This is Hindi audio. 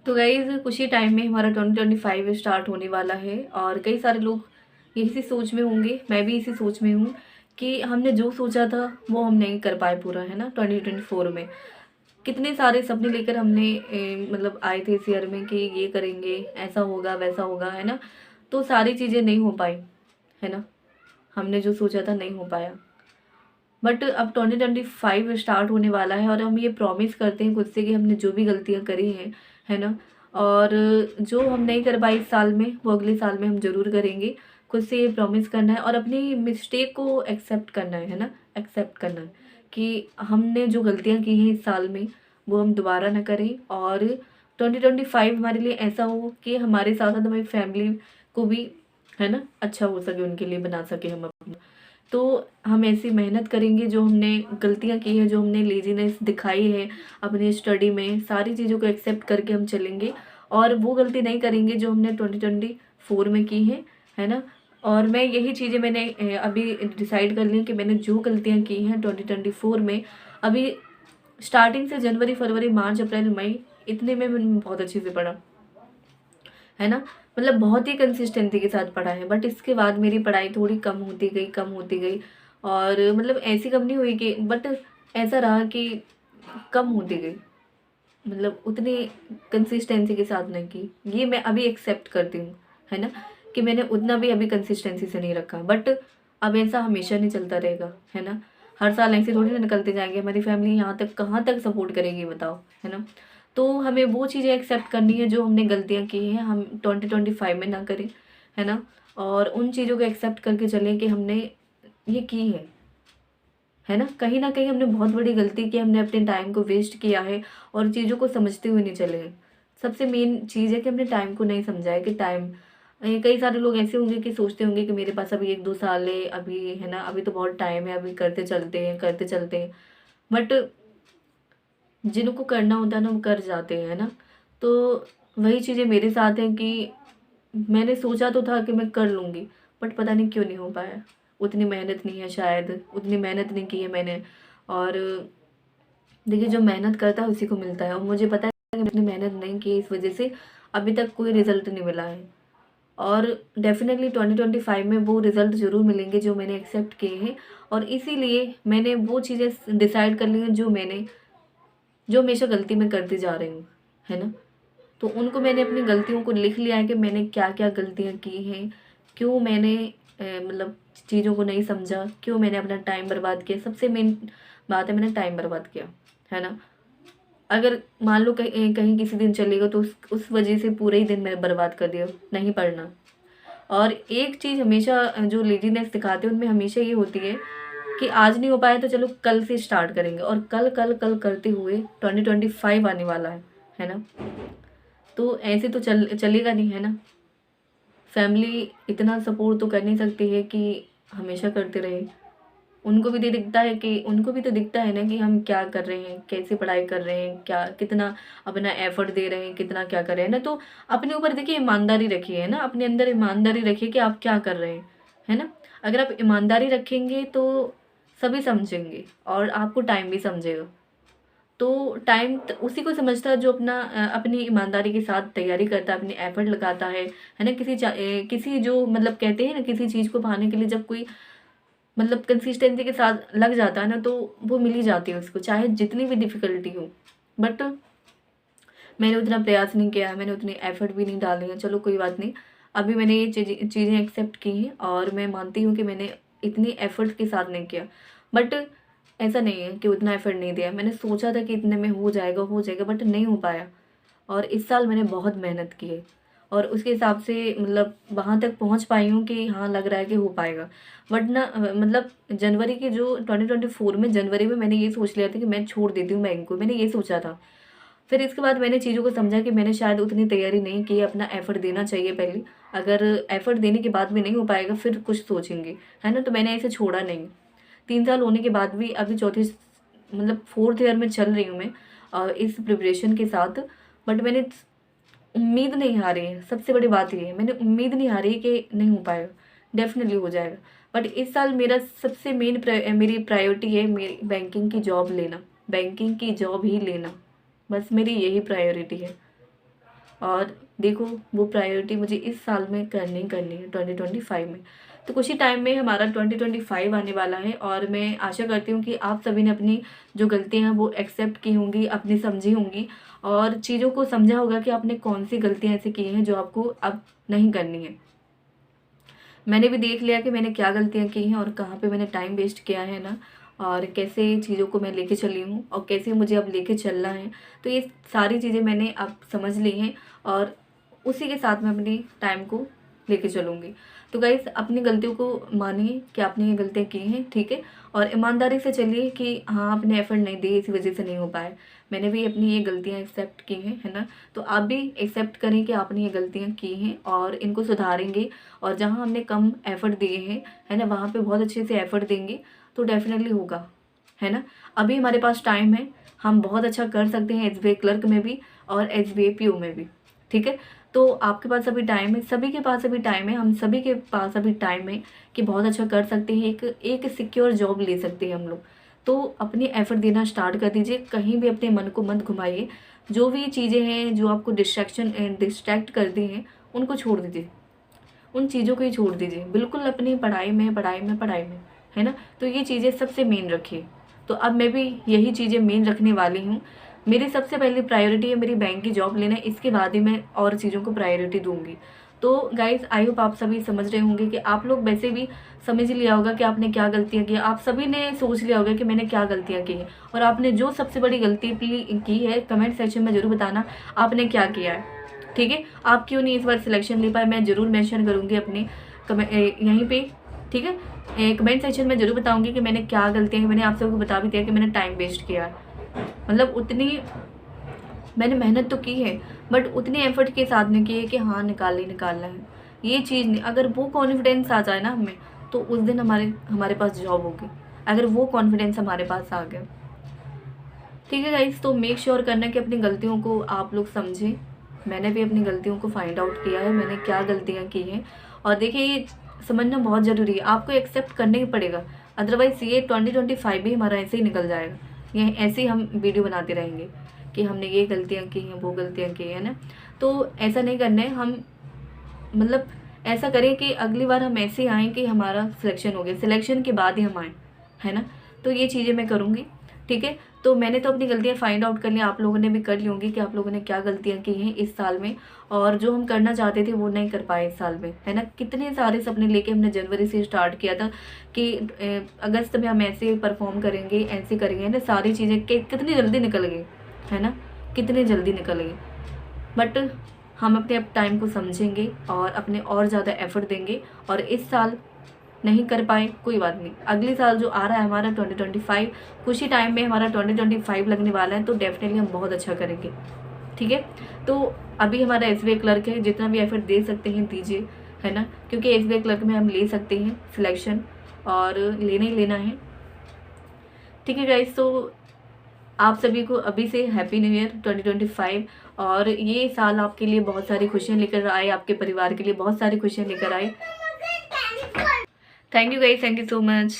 तो गाइज़ कुछ ही टाइम में हमारा 2025 स्टार्ट होने वाला है और कई सारे लोग इसी सोच में होंगे, मैं भी इसी सोच में हूँ कि हमने जो सोचा था वो हम नहीं कर पाए पूरा, है ना। 2024 में कितने सारे सपने लेकर हमने मतलब आए थे इस ईयर में कि ये करेंगे, ऐसा होगा, वैसा होगा, है ना। तो सारी चीज़ें नहीं हो पाई, है ना। हमने जो सोचा था नहीं हो पाया। बट अब 2025 स्टार्ट होने वाला है और हम ये प्रॉमिस करते हैं खुद से कि हमने जो भी गलतियाँ करी हैं, है ना, और जो हम नहीं कर पाए इस साल में वो अगले साल में हम ज़रूर करेंगे। खुद से ये प्रॉमिस करना है और अपनी मिस्टेक को एक्सेप्ट करना है ना, एक्सेप्ट करना है कि हमने जो गलतियाँ की हैं इस साल में वो हम दोबारा ना करें, और 2025 हमारे लिए ऐसा हो कि हमारे साथ साथ हमारी फैमिली को भी, है ना, अच्छा हो सके, उनके लिए बना सके हम अपना। तो हम ऐसी मेहनत करेंगे, जो हमने गलतियाँ की है, जो हमने लेज़ीनेस दिखाई है अपनी स्टडी में, सारी चीज़ों को एक्सेप्ट करके हम चलेंगे और वो गलती नहीं करेंगे जो हमने 2024 में की है ना। और मैं यही चीज़ें मैंने अभी डिसाइड कर ली कि मैंने जो गलतियाँ की हैं 2024 में, अभी स्टार्टिंग से जनवरी, फरवरी, मार्च, अप्रैल, मई, इतने में मैंने बहुत अच्छे से पढ़ा, है ना। मतलब बहुत ही कंसिस्टेंसी के साथ पढ़ा है। बट इसके बाद मेरी पढ़ाई थोड़ी कम होती गई, कम होती गई, और मतलब ऐसी कम नहीं हुई कि, बट ऐसा रहा कि कम होती गई, मतलब उतनी कंसिस्टेंसी के साथ नहीं की। ये मैं अभी एक्सेप्ट करती हूँ, है ना, कि मैंने उतना भी अभी कंसिस्टेंसी से नहीं रखा। बट अब ऐसा हमेशा नहीं चलता रहेगा, है ना। हर साल ऐसे थोड़ी ना निकलते जाएंगे। हमारी फैमिली यहाँ तक कहाँ तक सपोर्ट करेगी बताओ, है ना। तो हमें वो चीज़ें एक्सेप्ट करनी है जो हमने गलतियाँ की हैं, हम 2025 में ना करें, है ना। और उन चीज़ों को एक्सेप्ट करके चलें कि हमने ये की है ना। कहीं न कहीं हमने बहुत बड़ी गलती की, हमने अपने टाइम को वेस्ट किया है और चीज़ों को समझते हुए नहीं चले हैं। सबसे मेन चीज़ है कि हमने टाइम को नहीं समझा है कि टाइम, कई सारे लोग ऐसे होंगे कि सोचते होंगे कि मेरे पास अभी 1-2 साल है, अभी, है ना, अभी तो बहुत टाइम है, अभी करते चलते हैं, करते चलते हैं। बट जिनको करना होता है ना, वो कर जाते हैं, है ना। तो वही चीज़ें मेरे साथ हैं कि मैंने सोचा तो था कि मैं कर लूँगी, बट पता नहीं क्यों नहीं हो पाया। उतनी मेहनत नहीं है शायद, उतनी मेहनत नहीं की है मैंने। और देखिए, जो मेहनत करता है उसी को मिलता है, और मुझे पता है कि मैंने मेहनत नहीं की, इस वज़ह से अभी तक कोई रिज़ल्ट नहीं मिला है। और डेफ़िनेटली 2025 में वो रिज़ल्ट ज़रूर मिलेंगे जो मैंने एक्सेप्ट किए हैं, और इसीलिए मैंने वो चीज़ें डिसाइड कर ली हैं जो हमेशा गलती मैं करती जा रही हूँ, है ना। तो उनको मैंने अपनी गलतियों को लिख लिया है कि मैंने क्या-क्या गलतियाँ की हैं, क्यों मैंने मतलब चीज़ों को नहीं समझा, क्यों मैंने अपना टाइम बर्बाद किया। सबसे मेन बात है, मैंने टाइम बर्बाद किया, है ना। अगर मान लो कहीं कहीं किसी दिन चले गए तो उस वजह से पूरा ही दिन मैंने बर्बाद कर दिया, नहीं पढ़ना। और एक चीज़ हमेशा जो लेज़ीनेस दिखाते हैं उनमें हमेशा ये होती है कि आज नहीं हो पाया तो चलो कल से स्टार्ट करेंगे, और कल, कल, कल करते हुए 2025 आने वाला है ना। तो ऐसे तो चलेगा नहीं, है ना। फैमिली इतना सपोर्ट तो कर नहीं सकती है कि हमेशा करते रहे। उनको भी तो दिखता है कि, उनको भी तो दिखता है ना कि हम क्या कर रहे हैं, कैसे पढ़ाई कर रहे हैं, क्या कितना अपना एफर्ट दे रहे हैं, कितना क्या कर रहे हैं ना। तो अपने ऊपर देखिए ईमानदारी रखिए, है ना, अपने अंदर ईमानदारी रखिए कि आप क्या कर रहे हैं, है ना। अगर आप ईमानदारी रखेंगे तो सभी समझेंगे और आपको टाइम भी समझेगा। तो टाइम उसी को समझता है जो अपनी ईमानदारी के साथ तैयारी करता है, अपनी एफर्ट लगाता है ना। किसी जो मतलब कहते हैं ना, किसी चीज़ को पाने के लिए जब कोई मतलब कंसिस्टेंसी के साथ लग जाता है ना, तो वो मिल ही जाती है उसको, चाहे जितनी भी डिफ़िकल्टी हो। बट मैंने उतना प्रयास नहीं किया है, मैंने उतनी एफर्ट भी नहीं डाली है। चलो कोई बात नहीं, अभी मैंने ये चीज़ें एक्सेप्ट की हैं और मैं मानती हूँ कि मैंने इतनी एफर्ट के साथ नहीं किया। बट ऐसा नहीं है कि उतना एफर्ट नहीं दिया। मैंने सोचा था कि इतने में हो जाएगा, बट नहीं हो पाया। और इस साल मैंने बहुत मेहनत की है और उसके हिसाब से मतलब वहाँ तक पहुँच पाई हूँ कि हाँ, लग रहा है कि हो पाएगा। वरना मतलब जनवरी के जो 2024 में जनवरी में मैंने ये सोच लिया था कि मैं छोड़ देती हूँ बैंक को, मैंने ये सोचा था। फिर इसके बाद मैंने चीज़ों को समझा कि मैंने शायद उतनी तैयारी नहीं की है, अपना एफ़र्ट देना चाहिए पहले। अगर एफ़र्ट देने के बाद भी नहीं हो पाएगा फिर कुछ सोचेंगे, है ना? तो मैंने ऐसे छोड़ा नहीं। 3 साल होने के बाद भी अभी चौथे मतलब 4th ईयर में चल रही हूँ मैं इस प्रिपरेशन के साथ। बट मैंने उम्मीद नहीं हारी है, सबसे बड़ी बात ये है, मैंने उम्मीद नहीं हारी कि नहीं हो पाएगा, डेफ़िनिटली हो जाएगा। बट इस साल मेरा सबसे मेरी प्रायोरिटी है मेरी बैंकिंग की जॉब लेना, बैंकिंग की जॉब ही लेना, बस मेरी यही प्रायोरिटी है। और देखो वो प्रायोरिटी मुझे इस साल में करनी करनी है 2025 में। तो कुछ ही टाइम में हमारा 2025 आने वाला है और मैं आशा करती हूँ कि आप सभी ने अपनी जो गलतियाँ हैं वो एक्सेप्ट की होंगी, अपनी समझी होंगी और चीज़ों को समझा होगा कि आपने कौन सी गलतियाँ ऐसी की हैं जो आपको अब नहीं करनी है। मैंने भी देख लिया कि मैंने क्या गलतियाँ की हैं और कहाँ पे मैंने टाइम वेस्ट किया है ना, और कैसे चीज़ों को मैं लेके चली हूँ और कैसे मुझे अब लेके चलना है। तो ये सारी चीज़ें मैंने अब समझ ली हैं और उसी के साथ मैं अपनी टाइम को लेके चलूँगी। तो गाइस अपनी गलतियों को मानिए कि आपने ये गलतियाँ की हैं, ठीक है, और ईमानदारी से चलिए कि हाँ आपने एफर्ट नहीं दिए इसी वजह से नहीं हो पाया। मैंने भी अपनी ये गलतियाँ एक्सेप्ट की हैं, है ना। तो आप भी एक्सेप्ट करें कि आपने ये गलतियाँ की हैं और इनको सुधारेंगे और जहाँ हमने कम एफर्ट दिए हैं, है ना, वहाँ पे बहुत अच्छे से एफर्ट देंगे तो डेफिनेटली होगा, है ना। अभी हमारे पास टाइम है, हम बहुत अच्छा कर सकते हैं एसबीआई क्लर्क में भी और एसबीआई पीओ में भी, ठीक है। तो आपके पास अभी टाइम है, सभी के पास अभी टाइम है, हम सभी के पास अभी टाइम है कि बहुत अच्छा कर सकते हैं, एक सिक्योर जॉब ले सकते हैं हम लोग। तो अपनी एफर्ट देना स्टार्ट कर दीजिए, कहीं भी अपने मन को मत घुमाइए। जो भी चीज़ें हैं जो आपको डिस्ट्रैक्ट करती हैं उनको छोड़ दीजिए, उन चीज़ों को ही छोड़ दीजिए, बिल्कुल अपनी पढ़ाई में पढ़ाई में पढ़ाई में, है ना। तो ये चीज़ें सबसे मेन रखिए। तो अब मैं भी यही चीज़ें मेन रखने वाली हूँ। मेरी सबसे पहली प्रायोरिटी है मेरी बैंक की जॉब लेना, इसके बाद ही मैं और चीज़ों को प्रायोरिटी दूंगी। तो गाइज आई होप आप सभी समझ रहे होंगे कि आप लोग वैसे भी समझ लिया होगा कि आपने क्या गलतियाँ की, आप सभी ने सोच लिया होगा कि मैंने क्या गलतियाँ की हैं और आपने जो सबसे बड़ी गलती की है कमेंट सेक्शन में ज़रूर बताना आपने क्या किया है, ठीक है। आप क्यों नहीं इस बार सिलेक्शन ले पाए, मैं ज़रूर मेंशन करूँगी अपने यहीं पे, ठीक है। कमेंट सेक्शन में ज़रूर बताऊँगी कि मैंने क्या गलतियाँ की। मैंने आप सबको बता भी दिया कि मैंने टाइम वेस्ट किया है, मतलब उतनी मैंने मेहनत तो की है बट उतनी एफर्ट के साथ नहीं की है कि हाँ निकालना है ये चीज़ नहीं। अगर वो कॉन्फिडेंस आ जाए ना हमें तो उस दिन हमारे पास जॉब होगी, अगर वो कॉन्फिडेंस हमारे पास आ गया, ठीक है गाइस। तो मेक श्योर करना कि अपनी गलतियों को आप लोग समझें। मैंने भी अपनी गलतियों को फाइंड आउट किया है, मैंने क्या गलतियाँ की हैं और देखिए ये समझना बहुत ज़रूरी है, आपको एक्सेप्ट करने ही पड़ेगा। अदरवाइज़ ये 2025 भी हमारा ऐसे ही निकल जाएगा, ये ऐसे ही हम वीडियो बनाते रहेंगे कि हमने ये गलतियाँ की हैं वो गलतियाँ की हैं ना। तो ऐसा नहीं करना है, हम मतलब ऐसा करें कि अगली बार हम ऐसे आएँ कि हमारा सिलेक्शन हो गया, सिलेक्शन के बाद ही हम आएँ, है ना। तो ये चीज़ें मैं करूँगी, ठीक है। तो मैंने तो अपनी गलतियाँ फाइंड आउट कर ली, आप लोगों ने भी कर ली होंगी कि आप लोगों ने क्या गलतियाँ की हैं इस साल में और जो हम करना चाहते थे वो नहीं कर पाए इस साल में, है ना। कितने सारे सपने लेके हमने जनवरी से स्टार्ट किया था कि अगस्त में हम ऐसे परफॉर्म करेंगे, ऐसे करेंगे, है ना। सारी चीज़ें कितनी जल्दी निकल गई, है ना, कितने जल्दी निकल गई। बट हम अपने अब टाइम को समझेंगे और अपने और ज़्यादा एफर्ट देंगे और इस साल नहीं कर पाए कोई बात नहीं, अगले साल जो आ रहा है हमारा 2025, कुछ ही टाइम में हमारा 2025 लगने वाला है तो डेफिनेटली हम बहुत अच्छा करेंगे, ठीक है। तो अभी हमारा एसबीआई क्लर्क है, जितना भी एफर्ट दे सकते हैं दीजिए, है ना, क्योंकि एसबीआई क्लर्क में हम ले सकते हैं सिलेक्शन और लेना ही लेना है, ठीक है गाइस। तो आप सभी को अभी से हैप्पी न्यू ईयर 2025 और ये साल आपके लिए बहुत सारी खुशियाँ लेकर आए, आपके परिवार के लिए बहुत सारी खुशियाँ लेकर आए। Thank you guys, thank you so much.